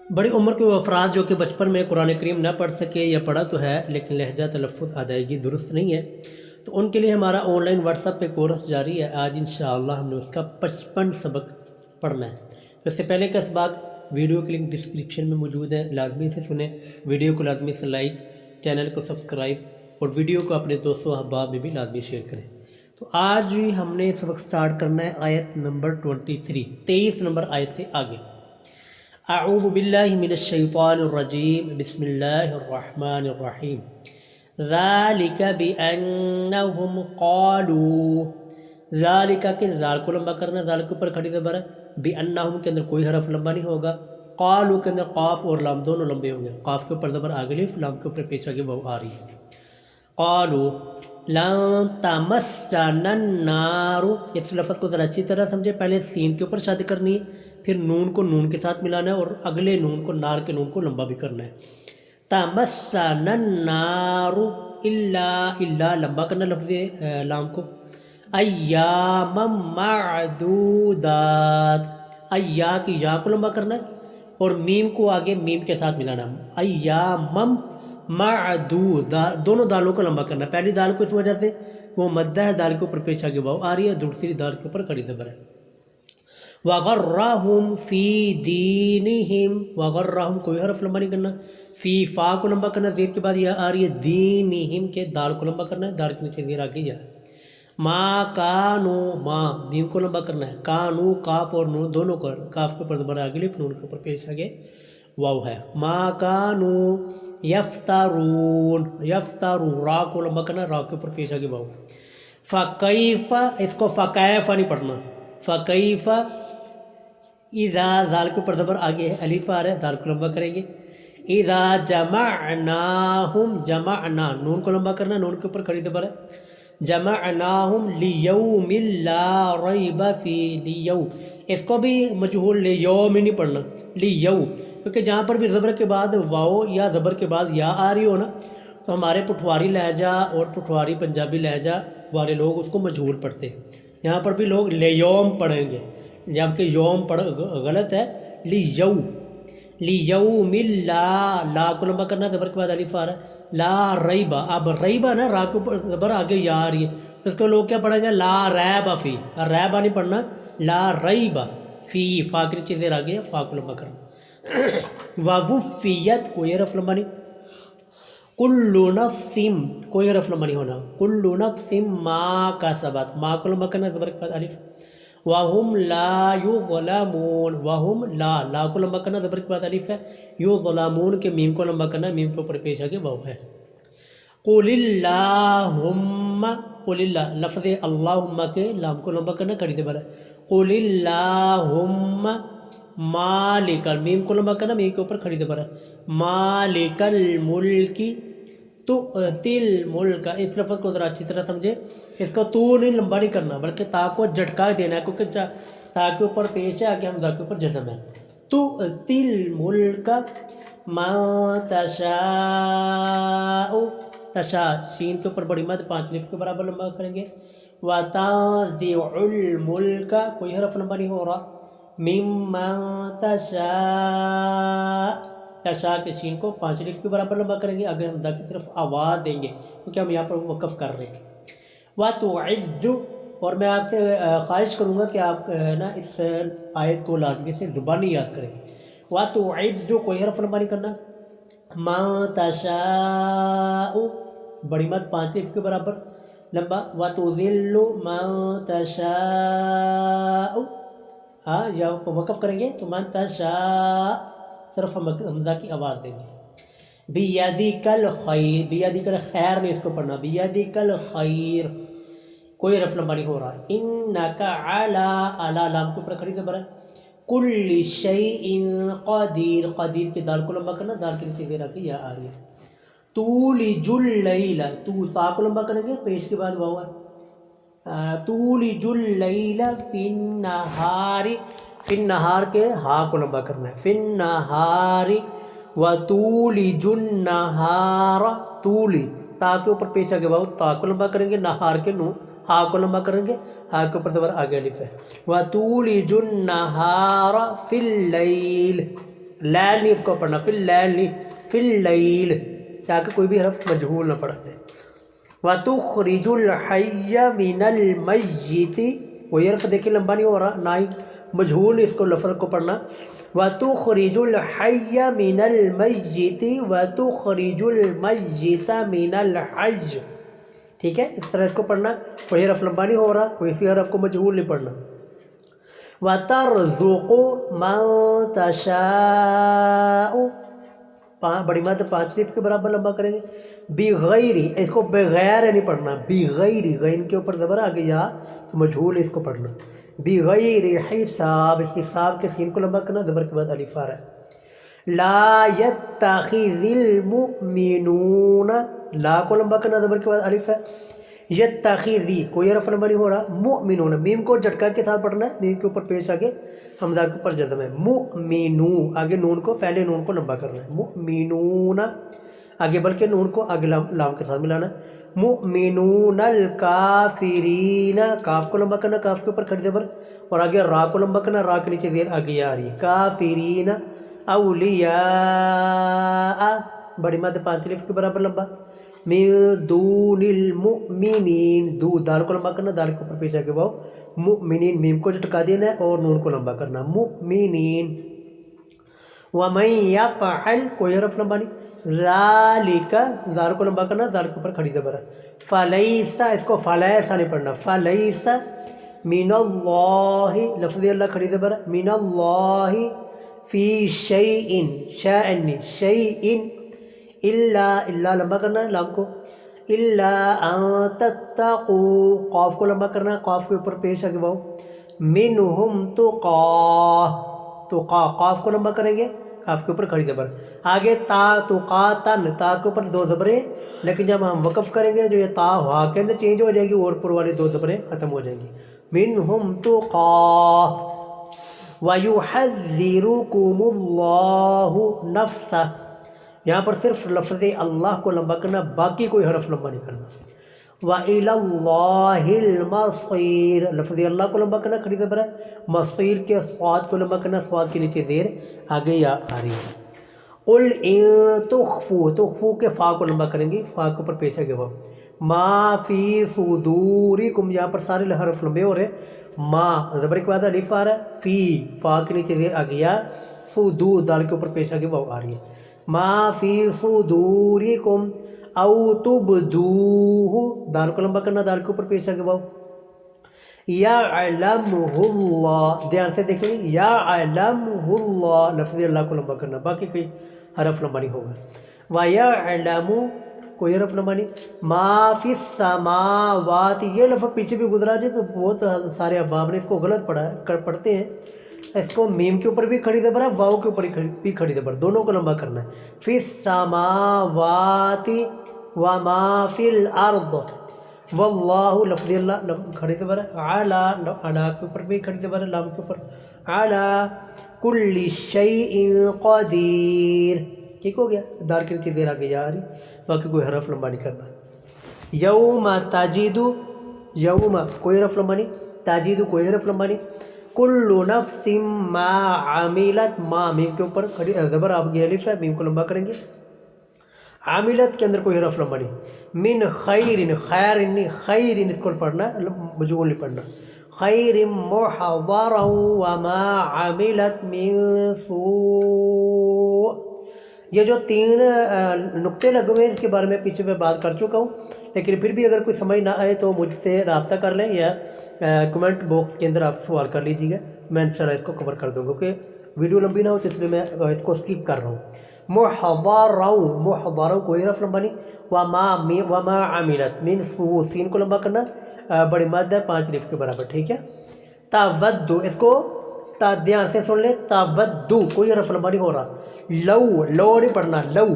بڑی عمر کے وہ افراد جو کہ بچپن میں قرآن کریم نہ پڑھ سکے یا پڑھا تو ہے لیکن لہجہ تلفظ ادائیگی درست نہیں ہے، تو ان کے لیے ہمارا آن لائن واٹس ایپ پہ کورس جاری ہے۔ آج انشاءاللہ ہم نے اس کا 55 سبق پڑھنا ہے۔ تو اس سے پہلے کا سبق ویڈیو کی لنک ڈسکرپشن میں موجود ہے، لازمی سے سنیں، ویڈیو کو لازمی سے لائک، چینل کو سبسکرائب اور ویڈیو کو اپنے دوستوں احباب میں بھی لازمی شیئر کریں۔ تو آج بھی ہم نے سبق سٹارٹ کرنا ہے آیت نمبر 23 نمبر آیت سے آگے۔ اعوذ باللہ من الشیطان الرجیم، بسم اللہ الرحمن الرحیم۔ ذالک بانہم قالوا، ذالک کے ذال کو لمبا کرنا، ذال کے اوپر کھڑی زبر ہے، بانہم کے اندر کوئی حرف لمبا نہیں ہوگا، قالوا کے اندر قاف اور لام دونوں لمبے ہوں گے، قاف کے اوپر زبر آگے الف، لام کے اوپر پیچھے آگے واو آ رہی ہے۔ قالوا لن تمسنا النار، اس لفظ کو ذرا اچھی طرح سمجھے، پہلے سین کے اوپر شاد کرنی ہے، پھر نون کو نون کے ساتھ ملانا ہے اور اگلے نون کو نار کے نون کو لمبا بھی کرنا ہے۔ تمسنا النار، الا لمبا کرنا لفظ لام کو، ایاما معدودات، ایا کی یا کو لمبا کرنا ہے اور میم کو آگے میم کے ساتھ ملانا ہے، ایامم معدود، دونوں دالوں کو لمبا کرنا ہے۔ پہلی دال کو اس وجہ سے وہ مدہ ہے، دال کے اوپر پیش آگے واو آ رہی ہے، دوسری دال کے اوپر کڑی زبر ہے۔ وغرہم فی دینہم، وغرہم کوئی حرف لمبا نہیں کرنا، فی فا کو لمبا کرنا، زیر کے بعد یہ آ رہی ہے، دینہم کے دال کو لمبا کرنا ہے، دال کے نیچے زیر آگے یا ہے۔ ما کانو، ما میم کو لمبا کرنا ہے، کانو کاف اور نون دونوں کو، کاف کے اوپر زبر آگے الف، نون کے اوپر پیش آگے واو ہے۔ ما کانو یفترون، یفترو را کو لمبا کرنا، را کے اوپر پیش آگے واو۔ فکیف، اس کو فکیف نہیں پڑھنا، فکیف، اذا ذال کے اوپر زبر آگے ہے، الف آ رہا ہے، دال کو لمبا کریں گے۔ اذا جمعناہم، جمعنا نون کو لمبا کرنا، نون کے اوپر کھڑی زبر ہے، جمعناہم لیوم لا ریب فی، لیو، اس کو بھی مجہول لیوم نہیں پڑھنا، لیو، کیونکہ جہاں پر بھی زبر کے بعد واو یا زبر کے بعد یا آ رہی ہو نا، تو ہمارے پٹھواری لہجہ اور پٹھواری پنجابی لہجہ والے لوگ اس کو مجہول پڑھتے ہیں، یہاں پر بھی لوگ لیوم پڑھیں گے جبکہ یوم پڑھ غلط ہے، لیو، لیوم لا کو لمبا کرنا، زبر کے بعد الف آ رہا ہے، لا ریبا، اب ریبا نا را کے اوپر زبر آگے یا آ رہی ہے، اس کو لوگ کیا پڑھیں گے، لا ریبا فی، ریبا نہیں پڑھنا، لا ریبا فی، فا کے نیچے زیر آگے فا کو لمبا کرنا۔ ووفیت کوئی حرف لمبا نہیں، کل نفس کوئی حرف لمبا نہیں ہونا، کل نفس ما کسبت، ما کو لمبا کرنا، زبر کے بعد الف، وَهُمْ لَا يُظْلَمُونَ، وَهُمْ لا کو لمبا کرنا، زبر کے بعد الف ہے، يُظْلَمُون کے میم کو لمبا کرنا، میم کے اوپر پیش آگے واو ہے۔ قُلِ اللَّهُمَّ، قُلِ اللہ، لفظ اللہم کے لام کو لمبا کرنا، کڑی زبر ہے، قُلِ اللَّهُمَّ مالک، میم کو لمبا کرنا، میم کے اوپر کھڑی زبر ہے، مالک الملک تؤتی الملک، اس لفظ کو ذرا اچھی طرح سمجھے، اس کو تو نہیں لمبا نہیں کرنا بلکہ تا کو جھٹکا دینا ہے، کیونکہ تا کے اوپر پیش ہے آگے حمزہ کے اوپر جزم ہے۔ تؤتی الملک من تشاء، تشاء شین کے اوپر بڑی مد 5 الف کے برابر لمبا کریں گے، وتنزع الملک کوئی حرف لمبا نہیں ہو رہا، ممن تشاء، تشاء کے شین کو 5 الف کے برابر لمبا کریں گے، آگے حمزہ کی طرف آواز دیں گے کیونکہ ہم یہاں پر وقف کر رہے ہیں۔ وَتُعِزُّ، اور میں آپ سے خواہش کروں گا کہ آپ نا اس آیت کو لازمی سے زبانی یاد کریں۔ وَتُعِزُّ کوئی حرف لمبا نہیں کرنا، مَن تَشَاءُ بڑی مد 5 الف کے برابر لمبا، وَتُذِلُّ مَن تَشَاءُ، ہاں یا وقف کریں گے تو مَن تَشَاء صرف حمزہ کی آواز دیں گے۔ بیدک الخیر، بیدک الخیر نہیں اس کو پڑھنا، بیدک الخیر کوئی حرف لمبا نہیں ہو رہا، انک علی لام کے اوپر کھڑی زبر ہے، کل شیء قدیر، قدیر کے دال کو لمبا کرنا، دال کے نیچے زیر آ کے یا آ رہی ہے۔ تولج اللیل، تو تا کو لمبا کریں گے، پیش کے بعد واو ہے، تولج اللیل فی النہار، فی النہار کے ہا کو لمبا کرنا ہے، فی النہار، وَتُولِجُ النَّهَارَ، تولی تا کے اوپر پیش آگے واو، تا کو لمبا کریں گے، نہار کے نو ہا کو لمبا کریں گے، ہا کے اوپر زبر آگے الف ہے، وَتُولِجُ النَّهَارَ فِي اللَّيْلِ، لیل نہیں اس کو پڑھنا، فی اللیل نہیں، فی اللیل، تاکہ کوئی بھی حرف مجہول نہ پڑھا جائے۔ وَتُخْرِجُ الْحَيَّ مِنَ الْمَيِّتِ، وہی حرف دیکھیں لمبا نہیں ہو رہا، نہ ہی مجہول اس کو لفظ کو پڑھنا۔ وَتُخْرِجُ الْحَيَّ مِنَ الْمَيِّتِ وَتُخْرِجُ الْمَيِّتَ مِنَ الْحَيِّ، ٹھیک ہے، اس طرح اس کو پڑھنا، کوئی حرف لمبا نہیں ہو رہا، کوئی اسی حرف کو مجہول نہیں پڑھنا۔ وَتَرْزُقُ مَن تَشَاءُ، بڑی مد 5 الف کے برابر لمبا کریں گے۔ بغیر، اس کو بغیر نہیں پڑھنا، بغیر، غین کے اوپر زبر آ گیا تو مجہول اس کو پڑھنا۔ بغیر حساب، حساب کے سین کو لمبا کرنا، زبر کے بعد الف آ رہا ہے۔ لا يتخذ المؤمنون، لا کو لمبا کرنا، زبر کے بعد الف ہے۔ یتخذی، کوئی حرف لمبا نہیں ہو رہا۔ مؤمنون، میم کو جھٹکا کے ساتھ پڑھنا ہے، میم کے اوپر پیش آگے حمزہ کے اوپر جزم ہے۔ مؤمنو، آگے نون کو، پہلے نون کو لمبا کرنا ہے۔ مؤمنون، آگے بلکہ نون کو آگے لام کے ساتھ ملانا ہے۔ مؤمنون الکافرین، کاف کو لمبا کرنا، کاف کے اوپر کھڑی زبر، اور آگے را کو لمبا کرنا، را کے نیچے زیر آگے آ رہی ہے۔ کافرین اولیاء، بڑی مد 5 الف کے برابر لمبا۔ من دون المؤمنین، دو، دال کو لمبا کرنا، دال کے اوپر پیش آگے واو، مؤمنین، میم کو جھٹکا دینا ہے اور نون کو لمبا کرنا، مؤمنین۔ وَمَن يَفْعَلْ، کوئی حرف لمبا نہیں۔ ذَلِكَ، زال کو لمبا کرنا، زال کے اوپر کھڑی زبر ہے۔ فَلَيْسَ، اس کو فَلَيْسَ نہیں پڑھنا، فَلَيْسَ مِنَ اللَّهِ، لفظ اللہ کھڑی زبر ہے، مِنَ اللَّهِ فِي شَيْءٍ، شَيْءٍ، شَيْءٍ، الا لمبا کرنا ہے لام کو، الا ان تتقوا، قاف کو لمبا کرنا ہے، قاف کے اوپر پیش آگے واو، منہم تقا، قاف کو لمبا کریں گے، قاف کے اوپر کھڑی زبر، آگے تا تقاتن، تا کے اوپر 2 زبریں، لیکن جب ہم وقف کریں گے جو یہ تا ہوا کے اندر چینج ہو جائے گی اور اوپر والے 2 زبریں ختم ہو جائیں گی۔ منہم تقا، وَيُحَذِّرُكُمُ اللَّهُ نَفْسَهُ، یہاں پر صرف لفظ اللہ کو لمبا کرنا، باقی کوئی حرف لمبا نہیں کرنا۔ وَإِلَى اللَّهِ الْمَصِيرُ، لفظ اللہ کو لمبا کرنا، کھڑی زبر ہے، مصیر کے صاد کو لمبا کرنا، صاد کے نیچے زیر آگے یا آ رہی ہے۔ قُلْ إِن تُخْفُوا، تُخْفُوا کے فا کو لمبا کریں گے، فا کے اوپر پیش آگے وہ، ما فی صدورکم، یہاں پر سارے حرف لمبے ہو رہے ہیں، ما زبر کے بعد الف آ رہا ہے، فی، فا کے نیچے زیر آگے یا، صدور، دال کے اوپر پیش آگے وہ آ رہی ہے۔ ما فی صدورکم او تبدوہ، دال کو لمبا کرنا، دال کے اوپر پیش آگے واو، یعلمہ اللہ، دھیان سے دیکھیں، یعلمہ اللہ، لفظ اللہ کو لمبا کرنا، باقی کوئی حرف لمبا نہیں ہوگا۔ وَيَعْلَمُ، کوئی حرف لمبا نہیں۔ ما فی السماوات، یہ لفظ پیچھے بھی گزرا جائے تو بہت سارے احباب نے اس کو غلط پڑھتے ہیں، اس کو میم کے اوپر بھی کھڑی زبر ہے، واو کے اوپر بھی کھڑی زبر، دونوں کو لمبا کرنا ہے۔ فی السماوات وما فی الارض، واللہ، لفظ اللہ کھڑی زبر ہے، علی، علی کے اوپر بھی کھڑی زبر ہے، لام کے اوپر، علی کل شیء قدیر، ٹھیک ہو گیا، دار کے نیچے دیر آگے جا رہی، باقی کوئی حرف لمبا نہیں کرنا۔ یوم تجد، یوم کوئی حرف لمبا نہیں، تجد کوئی حرف لمبا نہیں۔ کل نفس ما عملت، ما میم کے اوپر زبر آپ کی الف ہے، میم کو لمبا کریں گے، عاملت کے اندر کوئی حرف لمبا نہیں۔ من خیر، خیر نہیں، خیر اس کو پڑھنا، مجہول نہیں پڑھنا۔ خیر محضرا وما عملت من سوء، یہ جو 3 نقطے لگے ہوئے ہیں اس کے بارے میں پیچھے میں بات کر چکا ہوں، لیکن پھر بھی اگر کوئی سمجھ نہ آئے تو مجھ سے رابطہ کر لیں یا کمنٹ باکس کے اندر آپ سوال کر لیجیے گا، میں انشاءاللہ اس کو کور کر دوں گا، کیونکہ ویڈیو لمبی نہ ہو تو اس لیے میں اس کو سکپ کر رہا ہوں۔ محضرون، محضرون کوئی حرف لمبا نہیں۔ وما عملت من سوء، سین کو لمبا کرنا، بڑی مد ہے 5 الف کے برابر، ٹھیک ہے۔ تودو، اس کو دھیان سے سن لیں، تودو کوئی حرف لمبا نہیں ہو رہا، لو، لو نہیں پڑھنا، لو،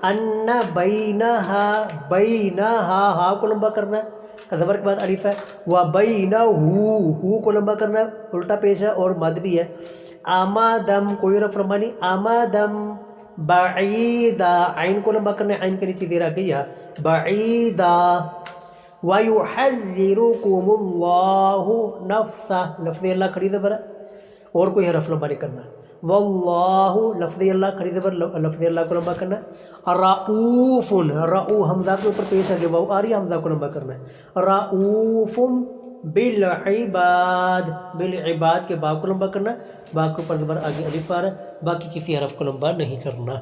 ان بینہا، بینہا، ہا کو لمبا کرنا ہے، زبر کے بعد الف ہے، وبینہو، ہو کو لمبا کرنا ہے، الٹا پیش ہے اور مد بھی ہے۔ آمادم کوئی حرف لمبا نہیں، آمادم، بعیدا، عین کو لمبا کرنا ہے، عین کے نیچے دیر آ گئی ہے، بعیدا۔ وَيُحَذِّرُكُمُ اللَّهُ نَفْسَهُ، لفظ اللہ کھڑی زبر ہے اور کوئی حرف لمبا نہیں کرنا۔ واللہ لفظ اللہ کھڑی زبر لفظ اللہ کو لمبا کرنا ہے رؤوف رؤ حمزہ کے اوپر پیش آگے واو آ رہی ہے حمزہ کو لمبا کرنا ہے رؤوف بالعباد بالعباد کے با کو لمبا کرنا ہے با کے اوپر زبر آگے الف آ رہا ہے باقی کسی حرف کو لمبا نہیں کرنا.